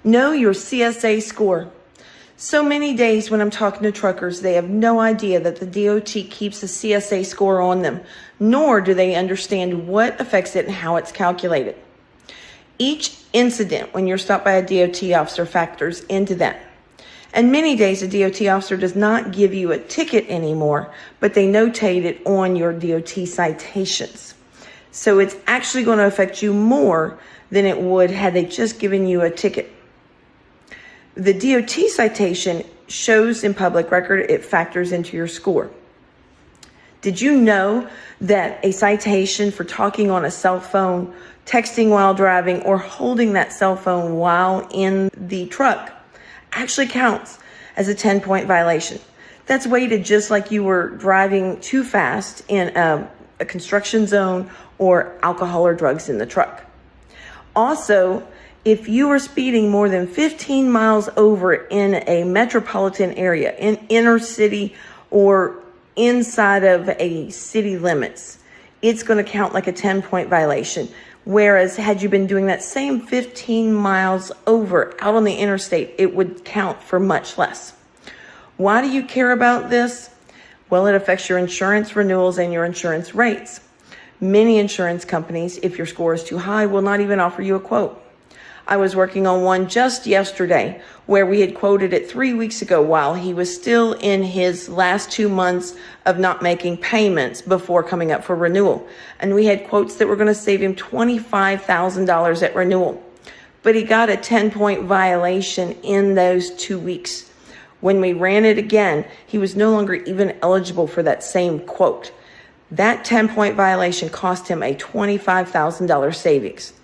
Know your CSA score. So many days when I'm talking to truckers, they have no idea that the DOT keeps a CSA score on them, nor do they understand what affects it and how it's calculated. Each incident when you're stopped by a DOT officer factors into that. And many days a DOT officer does not give you a ticket anymore, but they notate it on your DOT citations. So it's actually going to affect you more than it would had they just given you a ticket. The DOT citation shows in public record, it factors into your score. Did you know that a citation for talking on a cell phone, texting while driving, or holding that cell phone while in the truck actually counts as a 10-point violation? That's weighted just like you were driving too fast in a construction zone or alcohol or drugs in the truck. Also, if you are speeding more than 15 miles over in a metropolitan area, in inner city or inside of a city limits, it's going to count like a 10-point violation. Whereas had you been doing that same 15 miles over out on the interstate, it would count for much less. Why do you care about this? Well, it affects your insurance renewals and your insurance rates. Many insurance companies, if your score is too high, will not even offer you a quote. I was working on one just yesterday where we had quoted it 3 weeks ago while he was still in his last 2 months of not making payments before coming up for renewal. And we had quotes that were going to save him $25,000 at renewal. But he got a 10-point violation in those 2 weeks. When we ran it again, he was no longer even eligible for that same quote. That 10-point violation cost him a $25,000 savings.